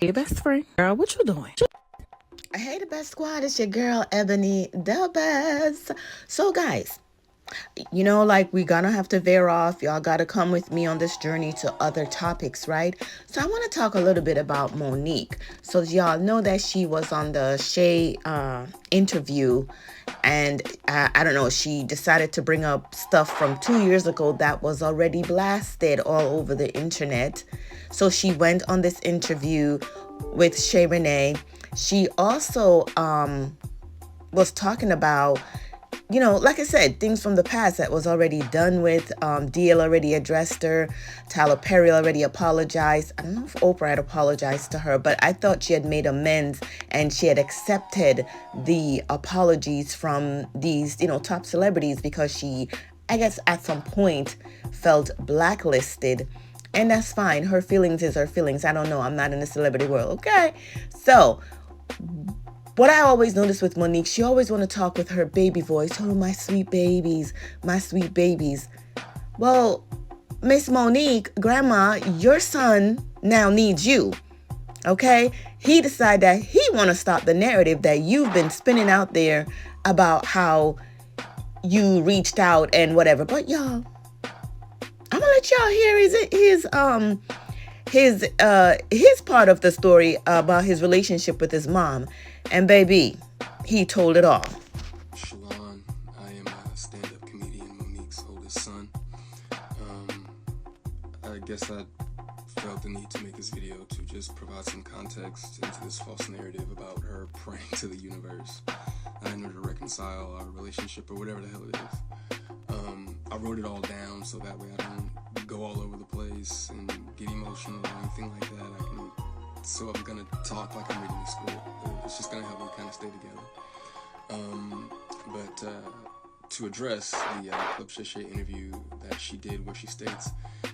Hey, best friend. Girl, what you doing? Hey, the best squad. It's your girl, Ebony the Best. So, guys, like we're gonna have to veer off. Y'all gotta come with me on this journey to other topics, right? So, I want to talk a little bit about Monique. So, y'all know that she was on the Shay interview, and I don't know, she decided to bring up stuff from 2 years ago that was already blasted all over the internet. So, she went on this interview with Shay Renee. She also was talking about, like I said, things from the past that was already done with. DL already addressed her. Tyler Perry already apologized. I don't know if Oprah had apologized to her, but I thought she had made amends and she had accepted the apologies from these, top celebrities, because she, I guess, at some point felt blacklisted. And that's fine. Her feelings is her feelings. I don't know. I'm not in the celebrity world. Okay. So, what I always notice with Monique, she always want to talk with her baby voice. Oh, my sweet babies, my sweet babies. Well, Miss Monique, grandma, your son now needs you. Okay? He decided that he want to stop the narrative that you've been spinning out there about how you reached out and whatever. But y'all, I'm gonna let y'all hear his part of the story about his relationship with his mom. And baby, he told it all. Shalon, I am a stand-up comedian, Monique's oldest son. I guess I felt the need to make this video to just provide some context into this false narrative about her praying to the universe in order to reconcile our relationship or whatever the hell it is. I wrote it all down so that way I don't go all over the place and get emotional or anything like that. So I'm gonna talk like I'm reading a script. It's just gonna help me kind of stay together. But to address the Club Shay Shay interview that she did, where she states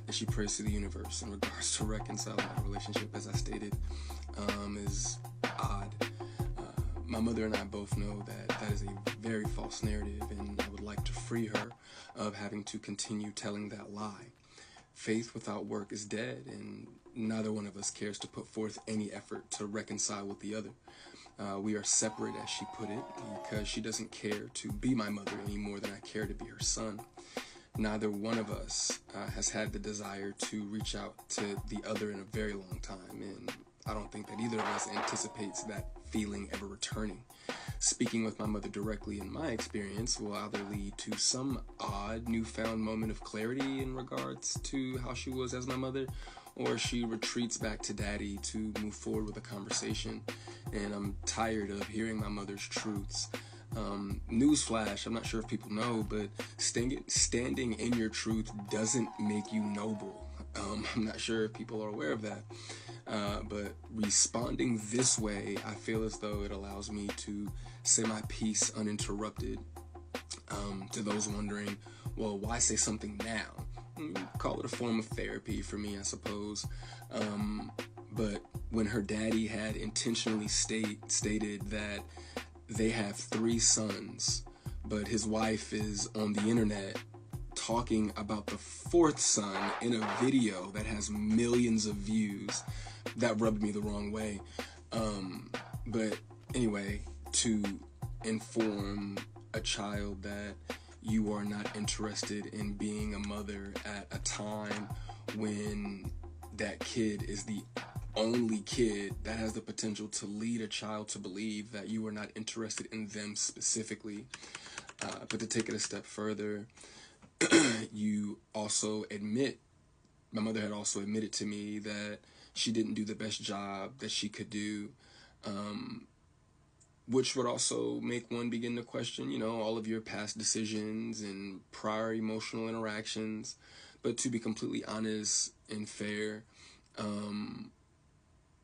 that she prays to the universe in regards to reconciling our relationship, as I stated, is odd. My mother and I both know that is a very false narrative, and I would like to free her of having to continue telling that lie. Faith without work is dead, and neither one of us cares to put forth any effort to reconcile with the other. We are separate, as she put it, because she doesn't care to be my mother any more than I care to be her son. Neither one of us has had the desire to reach out to the other in a very long time, and I don't think that either of us anticipates that feeling ever returning. Speaking with my mother directly, in my experience, will either lead to some odd newfound moment of clarity in regards to how she was as my mother, or she retreats back to daddy to move forward with a conversation. And I'm tired of hearing my mother's truths. Newsflash, I'm not sure if people know, but standing in your truth doesn't make you noble. I'm not sure if people are aware of that. But responding this way, I feel as though it allows me to say my piece uninterrupted. To those wondering, well, why say something now? Call it a form of therapy for me, I suppose. But when her daddy had intentionally stated that they have 3 sons, but his wife is on the internet talking about the 4th son in a video that has millions of views, that rubbed me the wrong way. But anyway, to inform a child that you are not interested in being a mother at a time when that kid is the only kid that has the potential to lead a child to believe that you are not interested in them specifically. But to take it a step further, you also admit, my mother had also admitted to me that she didn't do the best job that she could do, which would also make one begin to question, all of your past decisions and prior emotional interactions. But to be completely honest and fair,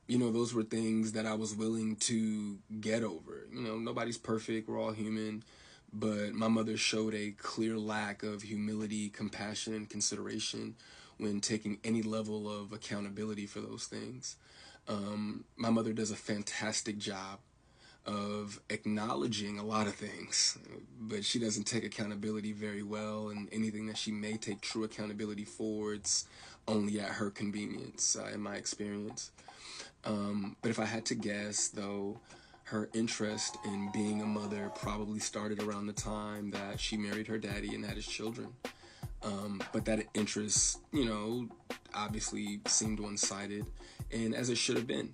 those were things that I was willing to get over. Nobody's perfect, we're all human. But my mother showed a clear lack of humility, compassion, and consideration when taking any level of accountability for those things. My mother does a fantastic job of acknowledging a lot of things, but she doesn't take accountability very well, and anything that she may take true accountability for, it's only at her convenience, in my experience. But if I had to guess, though, her interest in being a mother probably started around the time that she married her daddy and had his children. But that interest, obviously seemed one-sided, and as it should have been.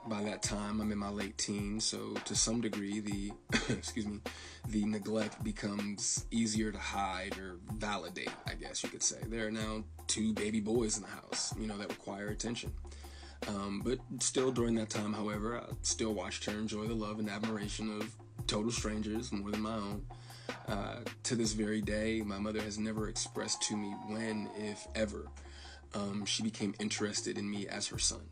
By that time, I'm in my late teens, so to some degree, the the neglect becomes easier to hide or validate, I guess you could say. There are now 2 baby boys in the house, that require attention. But still, during that time, however, I still watched her enjoy the love and admiration of total strangers more than my own. To this very day, my mother has never expressed to me when, if ever, she became interested in me as her son.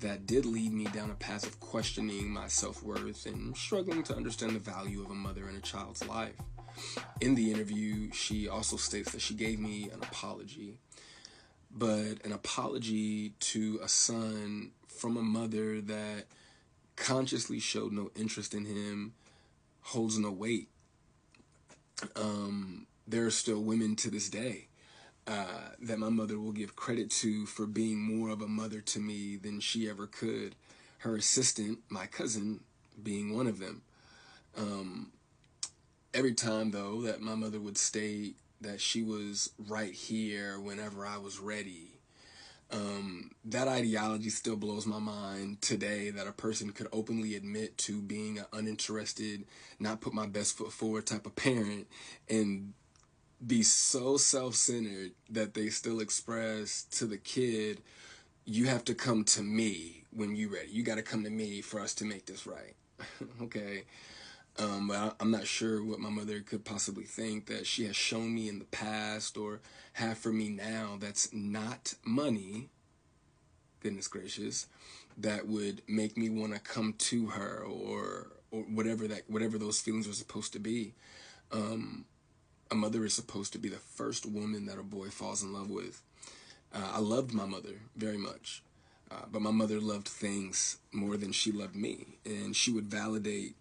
That did lead me down a path of questioning my self-worth and struggling to understand the value of a mother in a child's life. In the interview, she also states that she gave me an apology, but an apology to a son from a mother that consciously showed no interest in him holds no weight. There are still women to this day that my mother will give credit to for being more of a mother to me than she ever could. Her assistant, my cousin, being one of them. Every time, though, that my mother would state that she was right here whenever I was ready, that ideology still blows my mind today, that a person could openly admit to being an uninterested, not put my best foot forward type of parent and be so self-centered that they still express to the kid, you have to come to me when you're ready. You got to come to me for us to make this right. Okay. But I'm not sure what my mother could possibly think that she has shown me in the past or have for me now that's not money, goodness gracious, that would make me want to come to her or whatever those feelings are supposed to be. A mother is supposed to be the first woman that a boy falls in love with. I loved my mother very much, but my mother loved things more than she loved me, and she would validate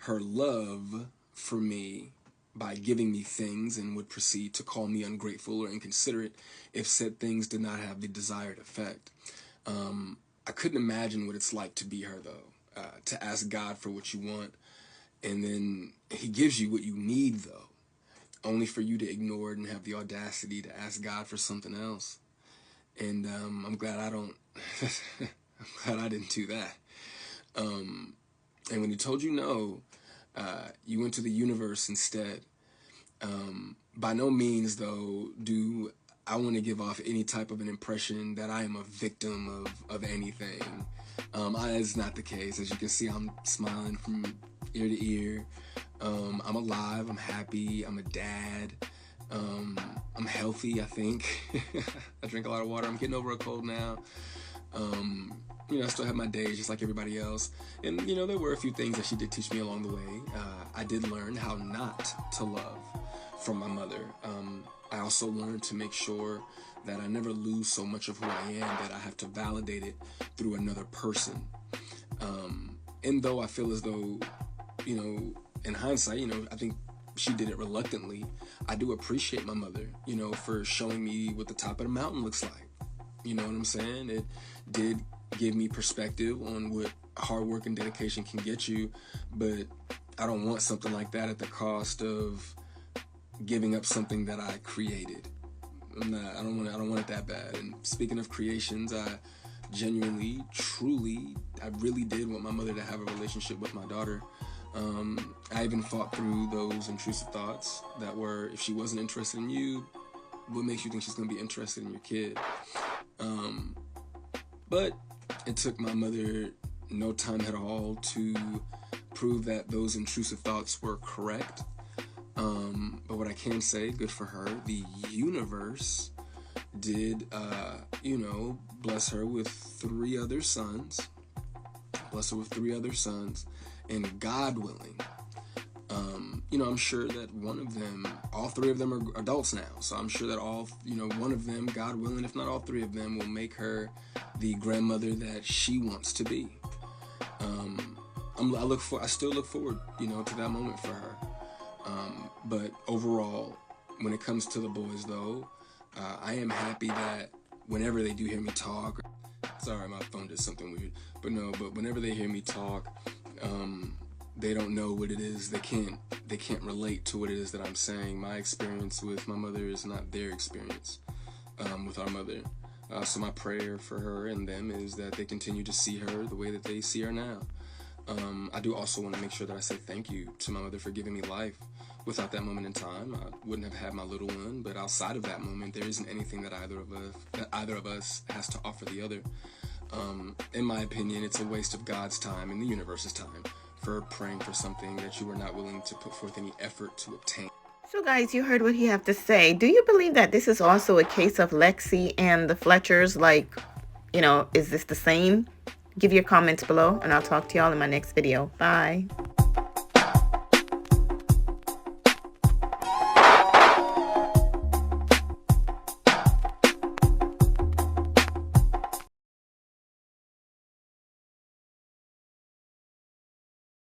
her love for me by giving me things and would proceed to call me ungrateful or inconsiderate if said things did not have the desired effect. I couldn't imagine what it's like to be her, though, to ask God for what you want, and then he gives you what you need, though, only for you to ignore it and have the audacity to ask God for something else. And I'm glad I don't, I'm glad I didn't do that. And when he told you no, you went to the universe instead. By no means, though, do I want to give off any type of an impression that I am a victim of anything. That's not the case. As you can see, I'm smiling from ear to ear. I'm alive, I'm happy, I'm a dad, I'm healthy, I think. I drink a lot of water, I'm getting over a cold now. I still have my days just like everybody else. And, there were a few things that she did teach me along the way. I did learn how not to love from my mother. I also learned to make sure that I never lose so much of who I am that I have to validate it through another person. And though I feel as though, in hindsight, I think she did it reluctantly, I do appreciate my mother, for showing me what the top of the mountain looks like. You know what I'm saying? It did give me perspective on what hard work and dedication can get you, but I don't want something like that at the cost of giving up something that I created. I don't want it that bad. And speaking of creations, I genuinely, truly, I really did want my mother to have a relationship with my daughter. I even fought through those intrusive thoughts that were, if she wasn't interested in you, what makes you think she's going to be interested in your kid? But it took my mother no time at all to prove that those intrusive thoughts were correct. But what I can say, good for her, the universe did, bless her with 3 other sons. And God willing, I'm sure that all 3 of them are adults now. So I'm sure that one of them, God willing, if not all 3 of them, will make her the grandmother that she wants to be. I still look forward, to that moment for her. But overall, when it comes to the boys, though, I am happy that whenever they do hear me talk, Sorry, my phone did something weird. But no, but whenever they hear me talk, they don't know what it is. They can't relate to what it is that I'm saying. My experience with my mother is not their experience with our mother. So my prayer for her and them is that they continue to see her the way that they see her now. I do also want to make sure that I say thank you to my mother for giving me life. Without that moment in time, I wouldn't have had my little one. But outside of that moment, there isn't anything that either of us has to offer the other. In my opinion, it's a waste of God's time and the universe's time for praying for something that you were not willing to put forth any effort to obtain. So guys, you heard what he have to say. Do you believe that this is also a case of Lexi and the Fletchers? Like, is this the same? Give your comments below, and I'll talk to y'all in my next video. Bye.